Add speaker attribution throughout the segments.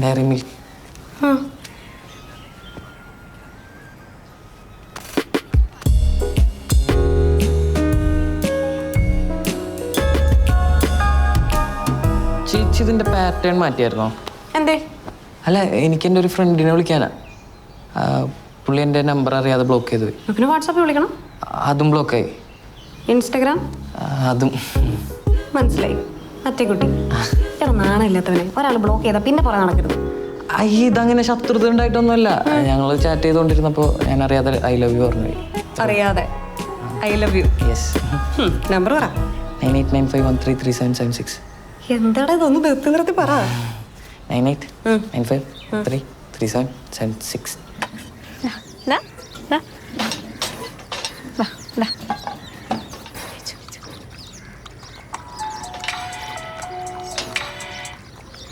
Speaker 1: Diary milk. ചേച്ചി ഇതിന്റെ pattern മാറ്റിയായിരുന്നോ?
Speaker 2: എന്തേ?
Speaker 1: അല്ല, എനിക്ക് എൻ്റെ ഒരു ഫ്രണ്ടിനെ വിളിക്കാനാ. പുള്ളി എൻ്റെ നമ്പർ അറിയാതെ ബ്ലോക്ക് ചെയ്തു.
Speaker 2: പിന്നെ വാട്സാപ്പിൽ വിളിക്കണം.
Speaker 1: അതും ബ്ലോക്കായി.
Speaker 2: ഇൻസ്റ്റഗ്രാം?
Speaker 1: അതും.
Speaker 2: മനസ്സിലായി. മറ്റേ കുട്ടി നാണമില്ലാത്തവനെ ഒരാൾ ബ്ലോക്ക് ചെയ്താൽ പിന്നെ പറയാൻ നടക്കരുത്.
Speaker 1: ഇതങ്ങനെ ശത്രുത ഉണ്ടായിട്ടൊന്നുമല്ല. ഞങ്ങൾ ചാറ്റ് ചെയ്തുകൊണ്ടിരുന്നപ്പോൾ ഞാൻ അറിയാതെ ഐ ലവ് യു പറഞ്ഞു.
Speaker 2: അറിയാതെ I love you?
Speaker 1: Yes.
Speaker 2: Number പറ.
Speaker 1: 9895133776.
Speaker 2: എന്താടാ ഇതൊന്ന് നിർത്തി നിർത്തി പറ.
Speaker 1: 9895133776.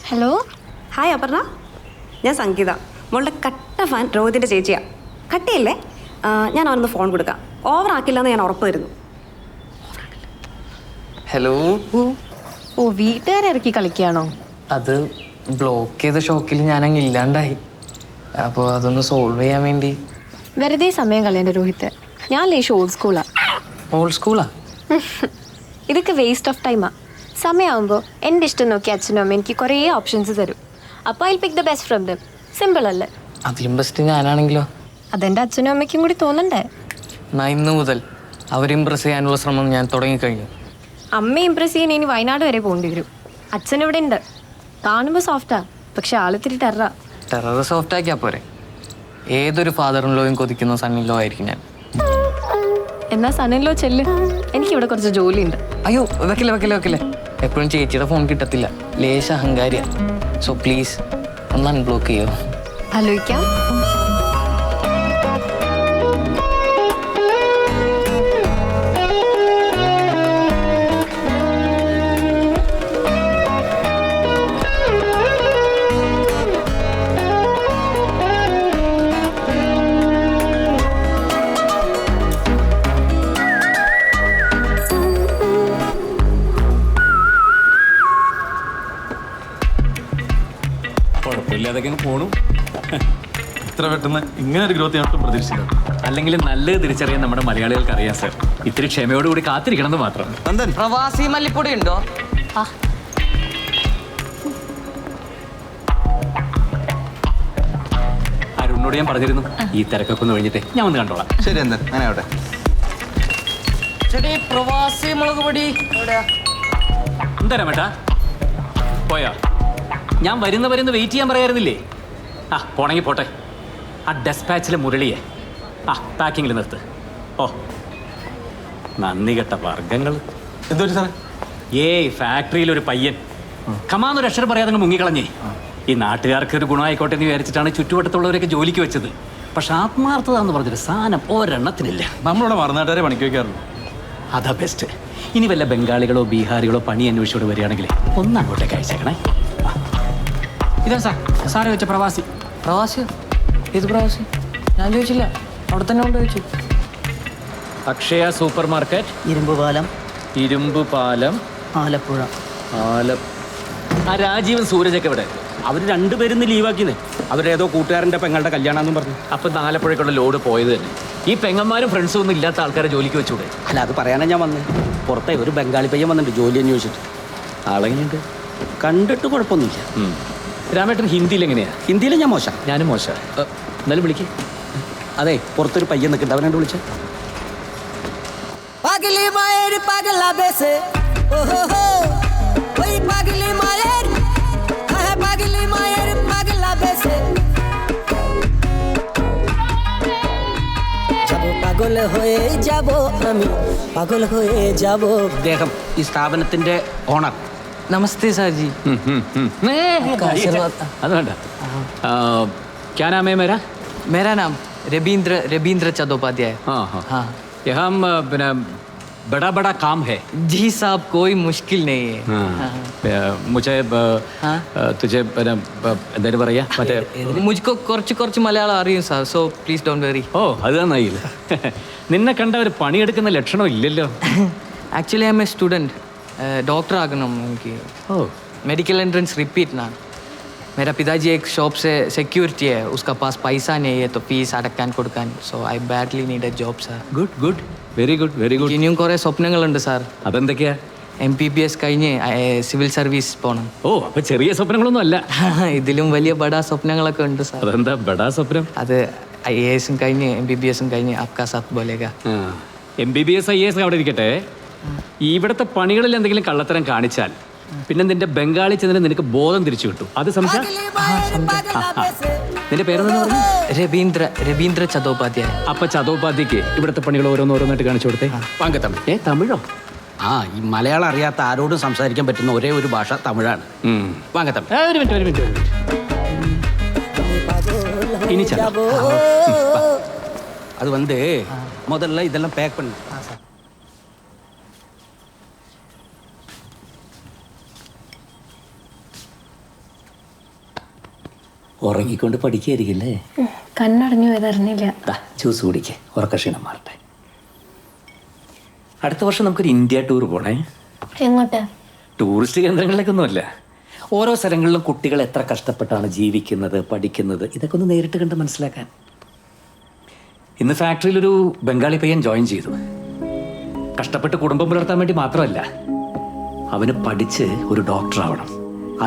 Speaker 3: ഹലോ.
Speaker 2: ഹായ് അപർണ, ഞാൻ സംഗീത. മോളുടെ കട്ട ഫാൻ രോഹിതിൻ്റെ ചേച്ചിയാ. കട്ടയല്ലേ? ഞാൻ അവനൊന്ന് ഫോൺ കൊടുക്കാം. ഓവർ ആക്കില്ലെന്ന് ഞാൻ ഉറപ്പ് തരുന്നു.
Speaker 1: ഹലോ.
Speaker 3: ഓ, വീട്ടുകാരെ ഇറക്കി കളിക്കുകയാണോ?
Speaker 1: അത് ബ്ലോക്ക് ചെയ്ത ഷോക്കിൽ ഞാനങ്ങ് ഇല്ലാണ്ടായി. അപ്പോൾ അതൊന്ന് സോൾവ് ചെയ്യാൻ വേണ്ടി.
Speaker 3: വെറുതെ സമയം കളയണ്ട രോഹിത്ത്. ഞാൻ ലേശം ഓൾഡ് സ്കൂളാ.
Speaker 1: ഓൾഡ് സ്കൂളാ?
Speaker 3: ഇതൊക്കെ വേസ്റ്റ് ഓഫ് ടൈമാ. സമയമാകുമ്പോൾ എൻ്റെ ഇഷ്ടം നോക്കി അച്ഛനും അമ്മ എനിക്ക് കുറേ ഓപ്ഷൻസ് തരും. അപ്പോൾ I pick the best from them. Simple അല്ലേ?
Speaker 1: അതിലും ബെസ്റ്റ് ഞാനാണെങ്കിലോ?
Speaker 3: അതെൻ്റെ അച്ഛനും അമ്മയ്ക്കും കൂടി തോന്നണ്ടേ?
Speaker 1: ഇന്ന് മുതൽ അവരെ ഇമ്പ്രസ് ചെയ്യാനുള്ള ശ്രമം ഞാൻ തുടങ്ങിക്കഴിഞ്ഞു.
Speaker 3: അമ്മ ഇമ്പ്രസ് ചെയ്യാൻ ഇനി വയനാട് വരെ പോകേണ്ടി വരും. അച്ഛനിവിടെ ഉണ്ട്. കാണുമ്പോൾ സോഫ്റ്റാ, പക്ഷെ ആളിത്തിരി ടെററാ.
Speaker 1: ടെറർ സോഫ്റ്റ് ആക്കിയാൽ പോരെ? ഏതൊരു ഫാദർ ഇൻ ലോയും കൊതിക്കുന്ന സൺ ഇൻ ലോ ആയിരിക്കും ഞാൻ.
Speaker 3: എന്നാ സണ്ണിലോ ചെല്ല്, എനിക്കിവിടെ കുറച്ച് ജോലിയുണ്ട്.
Speaker 1: അയ്യോ, വെക്കില്ല. എപ്പോഴും ചേച്ചിയുടെ ഫോൺ കിട്ടത്തില്ല. ലേശ അഹങ്കാരിയ. സോ പ്ലീസ് ഒന്ന് അൺബ്ലോക്ക് ചെയ്യോ?
Speaker 3: ആലോചിക്കാം.
Speaker 4: കുഴപ്പമില്ലാതൊക്കെ പോണു. ഇത്ര പെട്ടെന്ന് ഇങ്ങനെ ഒരു ഗ്രോത്ത് ഞാൻ പ്രതീക്ഷിച്ചില്ല. അല്ലെങ്കിൽ നല്ലത് തിരിച്ചറിയാൻ നമ്മുടെ മലയാളികൾക്ക് അറിയാം സാർ. ഇത്തിരി ക്ഷമയോടുകൂടി കാത്തിരിക്കണമെന്ന് മാത്രം.
Speaker 1: പ്രവാസി മല്ലിപ്പൊടി ഉണ്ടോ?
Speaker 4: അരുണിനോട് ഞാൻ പറഞ്ഞിരുന്നു ഈ തിരക്കൊക്കെ ഒന്ന് കഴിഞ്ഞിട്ട് ഞാൻ ഒന്ന് കണ്ടോളാം.
Speaker 5: ശരി, എന്താ അങ്ങനെ ആവട്ടെ.
Speaker 1: പ്രവാസി മുളക് പൊടി
Speaker 4: എന്താ മേട്ടാ പോയാ? ഞാൻ വരുന്ന വെയിറ്റ് ചെയ്യാൻ പറയാറുന്നില്ലേ? പോണെങ്കിൽ പോട്ടെ. ഡെസ്പാച്ചിലെ മുരളിയെ പാക്കിങ്ങിൽ നിർത്ത്. ഓ, നന്ദി കെട്ട വർഗങ്ങൾ.
Speaker 5: എന്തു സാറേ?
Speaker 4: ഫാക്ടറിയിലൊരു പയ്യൻ കമാന്നൊരു അക്ഷരം പറയാതെ മുങ്ങിക്കളഞ്ഞേ. ഈ നാട്ടുകാർക്ക് ഒരു ഗുണമായിക്കോട്ടെ എന്ന് വിചാരിച്ചിട്ടാണ് ചുറ്റുവട്ടത്തുള്ളവരൊക്കെ ജോലിക്ക് വെച്ചത്. പക്ഷെ ആത്മാർത്ഥത എന്ന് പറഞ്ഞൊരു സാധനം ഒരെണ്ണത്തിനില്ല.
Speaker 5: നമ്മളിവിടെ മറുനാട്ടുകാരെ പണിക്ക് വയ്ക്കാറുള്ളൂ.
Speaker 4: അതാ ബെസ്റ്റ്. ഇനി വല്ല ബംഗാളികളോ ബീഹാറികളോ പണി അന്വേഷിച്ചോട് വരികയാണെങ്കിൽ ഒന്ന് അങ്ങോട്ടേക്ക് അയച്ചേക്കണേ.
Speaker 1: ഇതാ സാറ് വെച്ച പ്രവാസി. പ്രവാസിയോ? ഏത് പ്രവാസി? ഞാൻ ചോദിച്ചില്ല, അവിടെ തന്നെ കൊണ്ട് ചോദിച്ചു.
Speaker 4: അക്ഷയ സൂപ്പർ മാർക്കറ്റ്, ഇരുമ്പുപാലം,
Speaker 6: ആലപ്പുഴ.
Speaker 4: രാജീവൻ സൂരജൊക്കെ ഇവിടെ.
Speaker 6: അവർ രണ്ടുപേരും ലീവാക്കിന്നേ. അവരേതോ കൂട്ടുകാരൻ്റെ പെങ്ങളുടെ കല്യാണമെന്നും പറഞ്ഞു.
Speaker 4: അപ്പം ആലപ്പുഴയ്ക്കുള്ള ലോഡ് പോയത് തന്നെ. ഈ പെങ്ങന്മാരും ഫ്രണ്ട്സും ഒന്നും ഇല്ലാത്ത ആൾക്കാരെ ജോലിക്ക് വെച്ചൂടെ?
Speaker 6: അല്ല, അത് പറയാനാണ് ഞാൻ വന്നത്. പുറത്തെ ഒരു ബംഗാളി പയ്യൻ വന്നിട്ടുണ്ട് ജോലി അന്വേഷിച്ചിട്ട്.
Speaker 4: ആളെങ്ങനെയുണ്ട്?
Speaker 6: കണ്ടിട്ട് കുഴപ്പമൊന്നുമില്ല.
Speaker 4: രാമേട്ടൻ ഹിന്ദിയിൽ എങ്ങനെയാ?
Speaker 6: ഹിന്ദിയിൽ ഞാൻ മോശം.
Speaker 4: ഞാനും മോശം. എന്നാലും വിളിക്കേ.
Speaker 6: അതെ, പുറത്തൊരു പയ്യൻ നിൽക്കുന്നുണ്ട്, അവനോട് വിളിച്ച.
Speaker 7: পাগল হয়ে যাব আমি, পাগল হয়ে যাব.
Speaker 6: അദ്ദേഹം ഈ സ്ഥാപനത്തിന്റെ ഓണർ.
Speaker 1: നമസ്തേ സാർജി.
Speaker 4: അത് വേണ്ട. क्या नाम है मेरा?
Speaker 1: मेरा नाम रबींद्र चट्टोपाध्याय.
Speaker 4: हाँ. यहाँ बड़ा बड़ा काम है.
Speaker 1: जी साहब, कोई मुश्किल नहीं है.
Speaker 4: मुझे तुझे എന്തായാലും പറയാ മറ്റേ
Speaker 1: മുझको കുറച്ച് മലയാളം അറിയും sir. So please don't worry.
Speaker 4: ഓ, അത് നന്നായില്ല. നിന്നെ കണ്ട ഒരു പണിയെടുക്കുന്ന ലക്ഷണം ഇല്ലല്ലോ.
Speaker 1: Actually I am a student. Doctor ആകണം എനിക്ക്.
Speaker 4: ഓ,
Speaker 1: മെഡിക്കൽ എൻട്രൻസ് റിപ്പീറ്റ് നാ. मेरा पिताजी एक शॉप से सिक्योरिटी है, उसका पास पैसा नहीं है तो फीस അടക്കാൻ കൊടുക്കാൻ. So I badly need A job sir.
Speaker 4: Good good very good very good.
Speaker 1: ഇനിയും കുറേ സ്വപ്നങ്ങളുണ്ട് സാർ.
Speaker 4: അതെന്തൊക്കെയാ?
Speaker 1: MBBS കഴിഞ്ഞ് സിവിൽ സർവീസ് പോകണം.
Speaker 4: ഓ, അപ്പൊ ചെറിയ സ്വപ്നങ്ങളൊന്നും അല്ല.
Speaker 1: ഇതിലും വലിയ ബഡാ സ്വപ്നങ്ങളൊക്കെ ഉണ്ട് സാർ.
Speaker 4: അതെന്താ ബഡാ സ്വപ്നം?
Speaker 1: അത് IAS കഴിഞ്ഞ് MBBS കഴിഞ്ഞ് അപ്കാ സാത്ത് ബോലേഗ.
Speaker 4: MBBS IAS അവിടെ ഇരിക്കട്ടെ. ഇവിടുത്തെ പണികളിൽ എന്തെങ്കിലും കള്ളത്തരം കാണിച്ചാൽ പിന്നെ നിന്റെ ബംഗാളി ചെന്നിട്ട് നിനക്ക് ബോധം തിരിച്ചു കിട്ടും. അത് സംശയം. നിന്റെ പേരെന്ന് പറഞ്ഞു?
Speaker 1: രവീന്ദ്ര ചതോപാധ്യായ.
Speaker 4: അപ്പൊ ചതോപാധ്യക്ക് ഇവിടുത്തെ പണികൾ ഓരോന്നോരോന്നായിട്ട് കാണിച്ചു കൊടുത്തേ.
Speaker 6: വാങ്കത്തമിഴ്.
Speaker 4: തമിഴോ?
Speaker 6: ഈ മലയാളം അറിയാത്ത ആരോടും സംസാരിക്കാൻ പറ്റുന്ന ഒരേ ഒരു ഭാഷ തമിഴാണ്. വാങ്കത്തമിഴ്.
Speaker 4: ഒരു മിനിറ്റ്. ഇനി ചലോ.
Speaker 6: அது வந்து முதல்ல இதெல்லாம் பேக் பண்ணு.
Speaker 4: ഉറങ്ങിക്കൊണ്ട് പഠിക്കായിരിക്കില്ലേ?
Speaker 3: കണ്ണടഞ്ഞു പോയതറിഞ്ഞില്ല.
Speaker 4: ജ്യൂസ് കുടിക്കേ, ഉറക്കക്ഷീണം മാറട്ടെ. അടുത്ത വർഷം നമുക്കൊരു ഇന്ത്യ ടൂർ പോണേ.
Speaker 3: എങ്ങോട്ടാ?
Speaker 4: ടൂറിസ്റ്റ് കേന്ദ്രങ്ങളിലേക്കൊന്നുമല്ല, ഓരോ സ്ഥലങ്ങളിലും കുട്ടികൾ എത്ര കഷ്ടപ്പെട്ടാണ് ജീവിക്കുന്നത്, പഠിക്കുന്നത്, ഇതൊക്കെ ഒന്ന് നേരിട്ട് കണ്ട് മനസ്സിലാക്കാൻ. ഇന്ന് ഫാക്ടറിയിലൊരു ബംഗാളി പയ്യൻ ജോയിൻ ചെയ്തു. കഷ്ടപ്പെട്ട് കുടുംബം പുലർത്താൻ വേണ്ടി മാത്രമല്ല, അവന് പഠിച്ച് ഒരു ഡോക്ടർ ആവണം.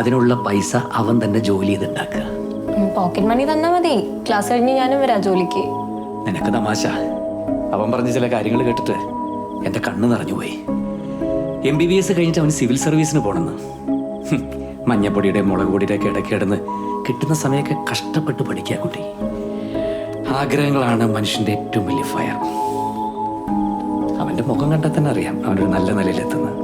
Speaker 4: അതിനുള്ള പൈസ അവൻ തന്നെ ജോലി ചെയ്തുണ്ടാക്കുക.
Speaker 3: പോക്കറ്റ് മണി തന്നാ മതി, ക്ലാസ് കഴിഞ്ഞ് ഞാനും വരാം ജോലിക്ക്.
Speaker 4: നിനക്ക് തമാശ. അവൻ പറഞ്ഞ ചില കാര്യങ്ങൾ കേട്ടിട്ട് എൻ്റെ കണ്ണ് നിറഞ്ഞുപോയി. MBBS കഴിഞ്ഞിട്ട് അവന് സിവിൽ സർവീസിന് പോകണമെന്ന്. മഞ്ഞപ്പൊടിയുടെ മുളക് പൊടിയുടെ ഒക്കെ ഇടയ്ക്ക് കിടന്ന് കിട്ടുന്ന സമയമൊക്കെ കഷ്ടപ്പെട്ട് പഠിക്കുക കുട്ടി. ആഗ്രഹങ്ങളാണ് മനുഷ്യൻ്റെ ഏറ്റവും വലിയ ഫയർ. അവൻ്റെ മുഖം കണ്ടാൽ തന്നെ അറിയാം അവനൊരു നല്ല നിലയിലെത്തുന്നത്.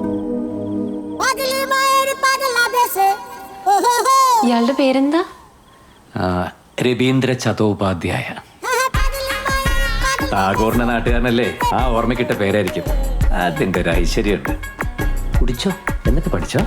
Speaker 3: ഇയാളുടെ പേരെന്താ?
Speaker 4: രവീന്ദ്ര ചതോപാധ്യായ. ടാഗോറിന്റെ നാട്ടുകാരനല്ലേ, ആ ഓർമ്മക്കിട്ട പേരായിരിക്കും. അതിൻ്റെ ഒരു ഐശ്വര്യമുണ്ട്. കുടിച്ചോ, എന്നിട്ട് പഠിച്ചോ.